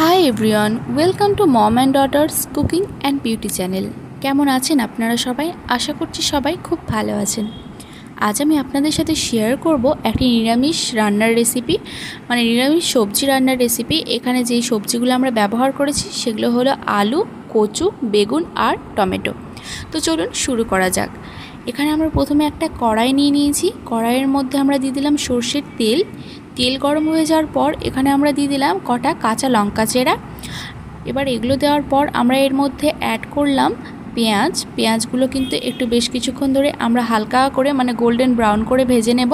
High everyone, welcome to mom and daughters cooking and beauty channel. কেমন আছেন আপনারা সবাই? আশা করছি সবাই খুব ভালো আছেন। আজ আমি আপনাদের সাথে শেয়ার করব একটি নিরামিষ রান্নার রেসিপি, মানে নিরামিষ সবজি রান্নার রেসিপি। এখানে যেই সবজিগুলো আমরা ব্যবহার করেছি সেগুলো হলো আলু, কচু, বেগুন আর টমেটো। তো চলুন শুরু করা যাক। এখানে আমরা প্রথমে একটা কড়াই নিয়ে নিয়েছি। কড়াইয়ের মধ্যে আমরা দিয়ে দিলাম সর্ষের তেল। তেল গরম হয়ে যাওয়ার পর এখানে আমরা দিয়ে দিলাম কটা কাঁচা লঙ্কা চেরা। এবার এগুলো দেওয়ার পর আমরা এর মধ্যে অ্যাড করলাম পেঁয়াজ। পেঁয়াজগুলো কিন্তু একটু বেশ কিছুক্ষণ ধরে আমরা হালকা করে মানে গোল্ডেন ব্রাউন করে ভেজে নেব।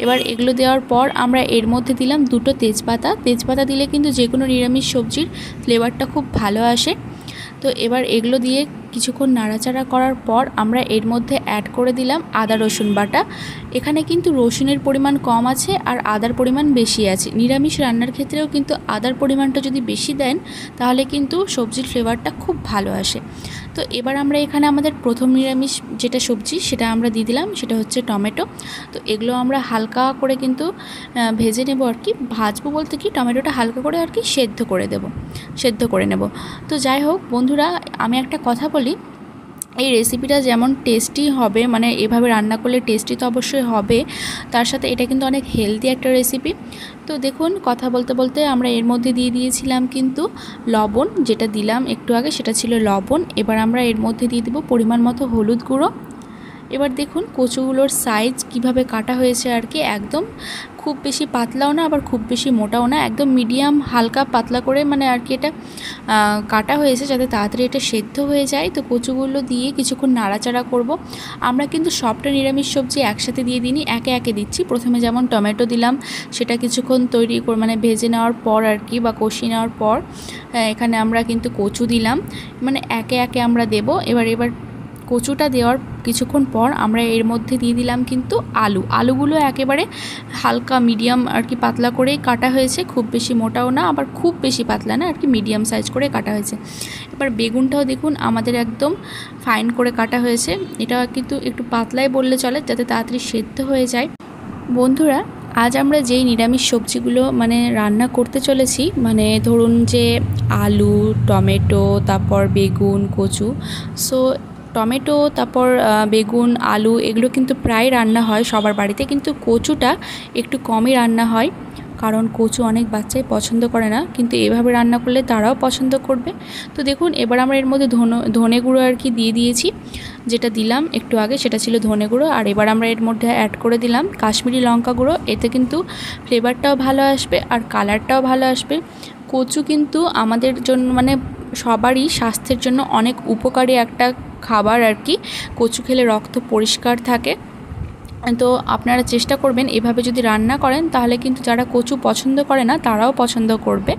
এবার এগুলো দেওয়ার পর আমরা এর মধ্যে দিলাম দুটো তেজপাতা। তেজপাতা দিলে কিন্তু যে কোনো নিরামিষ সবজির ফ্লেভারটা খুব ভালো আসে। তো এবার এগুলো দিয়ে কিছুক্ষণ নাড়াচাড়া করার পর আমরা এর মধ্যে অ্যাড করে দিলাম আদা রসুন বাটা। এখানে কিন্তু রসুনের পরিমাণ কম আছে আর আদার পরিমাণ বেশি আছে। নিরামিষ রান্নার ক্ষেত্রেও কিন্তু আদার পরিমাণটা যদি বেশি দেন তাহলে কিন্তু সবজির ফ্লেভারটা খুব ভালো আসে। তো এবার আমরা এখানে আমাদের প্রথম নিরামিষ যেটা সবজি সেটা আমরা দিয়ে দিলাম, সেটা হচ্ছে টমেটো। তো এগুলো আমরা হালকা করে কিন্তু ভেজে নেব আর কি। ভাজবো বলতে কি, টমেটোটা হালকা করে আর কি সেদ্ধ করে নেব। তো যাই হোক বন্ধুরা, আমি একটা কথা বলি, এই রেসিপিটা যেমন টেস্টি হবে, মানে এভাবে রান্না করলে টেস্টি তো অবশ্যই হবে, তার সাথে এটা কিন্তু অনেক হেলদি একটা রেসিপি। তো দেখুন, কথা বলতে বলতে আমরা এর মধ্যে দিয়ে দিয়েছিলাম কিন্তু লবণ, যেটা দিলাম একটু আগে সেটা ছিল লবণ। এবার আমরা এর মধ্যে দিয়ে দেবো পরিমাণ মতো হলুদ গুঁড়ো। এবার দেখুন কচুগুলোর সাইজ কিভাবে কাটা হয়েছে আর কি, একদম খুব বেশি পাতলাও না আবার খুব বেশি মোটাও না, একদম মিডিয়াম হালকা পাতলা করে মানে আর কি এটা কাটা হয়েছে যাতে তাড়াতাড়ি এটা সেদ্ধ হয়ে যায়। তো কচুগুলো দিয়ে কিছুক্ষণ নাড়াচাড়া করব। আমরা কিন্তু সবটা নিরামিষ সবজি একসাথে দিয়ে দিইনি, একে একে দিচ্ছি। প্রথমে যেমন টমেটো দিলাম, সেটা কিছুক্ষণ মানে ভেজে নেওয়ার পর আর কি, বা কষিয়ে নেওয়ার পর এখানে আমরা কিন্তু কচু দিলাম, মানে একে একে আমরা দেব। এবার কচুটা দেওয়ার কিছুক্ষণ পর আমরা এর মধ্যে দিয়ে দিলাম কিন্তু আলুগুলো একেবারে হালকা মিডিয়াম আর কি পাতলা করেই কাটা হয়েছে, খুব বেশি মোটাও না আবার খুব বেশি পাতলা না আর কি, মিডিয়াম সাইজ করে কাটা হয়েছে। এবার বেগুনটাও দেখুন আমাদের একদম ফাইন করে কাটা হয়েছে। এটা কিন্তু একটু পাতলাই বললে চলে, যাতে তাড়াতাড়ি সেদ্ধ হয়ে যায়। বন্ধুরা, আজ আমরা যেই নিরামিষ সবজিগুলো মানে রান্না করতে চলেছি, মানে ধরুন যে আলু, টমেটো, তারপর বেগুন, কচু, সো টমেটো, তারপর বেগুন, আলু এগুলো কিন্তু প্রায় রান্না হয় সবার বাড়িতে, কিন্তু কচুটা একটু কমই রান্না হয়, কারণ কচু অনেক বাচ্চাই পছন্দ করে না, কিন্তু এভাবে রান্না করলে তারাও পছন্দ করবে। তো দেখুন, এবার আমরা এর মধ্যে ধনে গুঁড়ো আর কি দিয়ে দিয়েছি, যেটা দিলাম একটু আগে সেটা ছিল ধনে গুঁড়ো। আর এবার আমরা এর মধ্যে অ্যাড করে দিলাম কাশ্মীরি লঙ্কা গুঁড়ো। এতে কিন্তু ফ্লেভারটাও ভালো আসবে আর কালারটাও ভালো আসবে। কচু কিন্তু আমাদের জন্য মানে সবারই স্বাস্থ্যের জন্য অনেক উপকারী একটা খাবার আর কি। কচু খেলে রক্ত পরিষ্কার থাকে। তো আপনারা চেষ্টা করবেন এভাবে যদি রান্না করেন, তাহলে কিন্তু যারা কচু পছন্দ করে না তারাও পছন্দ করবে।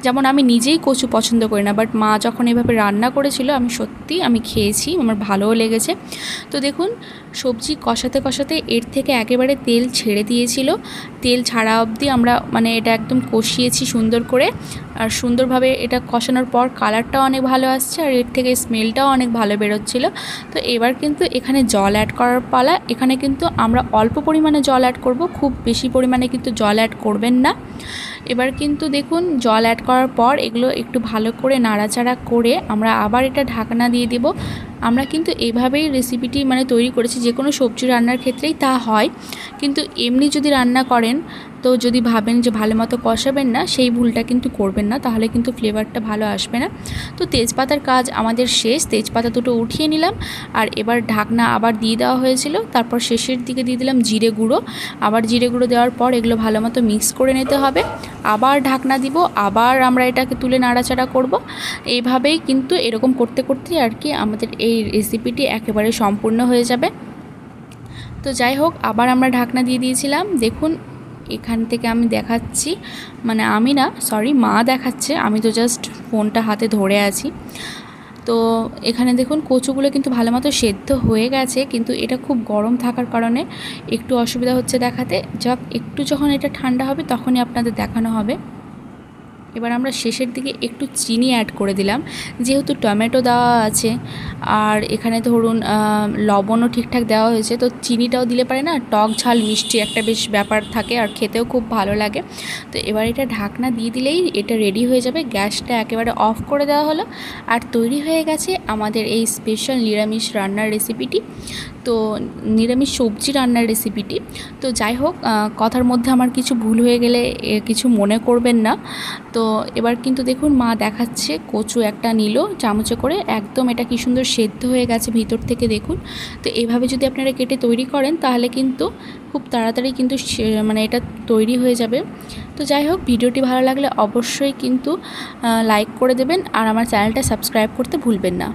যেমন আমি নিজেই কচু পছন্দ করি না, বাট মা যখন এভাবে রান্না করেছিল আমি খেয়েছি, আমার ভালোও লেগেছে। তো দেখুন, সবজি কষাতে কষাতে এর থেকে একেবারে তেল ছেড়ে দিয়েছিল। তেল ছাড়া অবধি আমরা মানে এটা একদম কষিয়েছি সুন্দর করে, আর সুন্দরভাবে এটা কষানোর পর কালারটাও অনেক ভালো আসছে আর এর থেকে স্মেলটাও অনেক ভালো বেরোচ্ছিল। তো এবার কিন্তু এখানে জল অ্যাড করার পালা। এখানে কিন্তু আমরা অল্প পরিমাণে জল অ্যাড করব, খুব বেশি পরিমাণে কিন্তু জল অ্যাড করবেন না। এবার কিন্তু দেখুন, জল অ্যাড করার পর এগুলো একটু ভালো করে নাড়াচাড়া করে আমরা আবার এটা ঢাকনা দিয়ে দেব। আমরা কিন্তু এইভাবেই রেসিপিটি মানে তৈরি করেছি, যে কোনো সবজি রান্নার ক্ষেত্রেই তা হয়। কিন্তু এমনি যদি রান্না করেন, তো যদি ভাবেন যে ভালো মতো কষাবেন না, সেই ভুলটা কিন্তু করবেন না, তাহলে কিন্তু ফ্লেভারটা ভালো আসবে না। তো তেজপাতার কাজ আমাদের শেষ, তেজপাতা দুটো উঠিয়ে নিলাম আর এবার ঢাকনা আবার দিয়ে দেওয়া হয়েছিল। তারপর শেষের দিকে দিয়ে দিলাম জিরে গুঁড়ো। আবার জিরে গুঁড়ো দেওয়ার পর এগুলো ভালো মতো মিক্স করে নিতে হবে। আবার ঢাকনা দিব, আবার আমরা এটাকে তুলে নাড়াচাড়া করব। এইভাবেই কিন্তু এরকম করতে করতে আর কি আমাদের এই রেসিপিটি একেবারে সম্পূর্ণ হয়ে যাবে। তো যাই হোক, আবার আমরা ঢাকনা দিয়ে দিয়েছিলাম। দেখুন, এখান থেকে আমি দেখাচ্ছি, মানে আমি না, সরি মা দেখাচ্ছে, আমি তো জাস্ট ফোনটা হাতে ধরে আছি। তো এখানে দেখুন কচুগুলো কিন্তু ভালো মতো সেদ্ধ হয়ে গেছে, কিন্তু এটা খুব গরম থাকার কারণে একটু অসুবিধা হচ্ছে দেখাতে। একটু যখন এটা ঠান্ডা হবে তখনই আপনাদের দেখানো হবে। এবার আমরা শেষের দিকে একটু চিনি অ্যাড করে দিলাম, যেহেতু টমেটো দেওয়া আছে আর এখানে ধরুন লবণও ঠিকঠাক দেওয়া হয়েছে, তো চিনিটাও দিলে পারে না টক ঝাল মিষ্টি একটা বেশ ব্যাপার থাকে আর খেতেও খুব ভালো লাগে। তো এবার এটা ঢাকনা দিয়ে দিলেই এটা রেডি হয়ে যাবে। গ্যাসটা একেবারে অফ করে দেওয়া হলো আর তৈরি হয়ে গেছে আমাদের এই স্পেশাল নিরামিষ রান্নার রেসিপিটি, তো নিরামিষ সবজি রান্নার রেসিপিটি। তো যাই হোক, কথার মধ্যে আমার কিছু ভুল হয়ে গেলে কিছু মনে করবেন না। তো এবার কিন্তু দেখুন মা দেখাচ্ছে কচু একটা নিল চামচে করে, একদম এটা কি সুন্দর সেদ্ধ হয়ে গেছে ভিতর থেকে দেখুন। তো এভাবে যদি আপনারা কেটে তৈরি করেন তাহলে কিন্তু খুব তাড়াতাড়ি কিন্তু মানে এটা তৈরি হয়ে যাবে। তো যাই হোক, ভিডিওটি ভালো লাগলে অবশ্যই কিন্তু লাইক করে দেবেন আর আমার চ্যানেলটা সাবস্ক্রাইব করতে ভুলবেন না।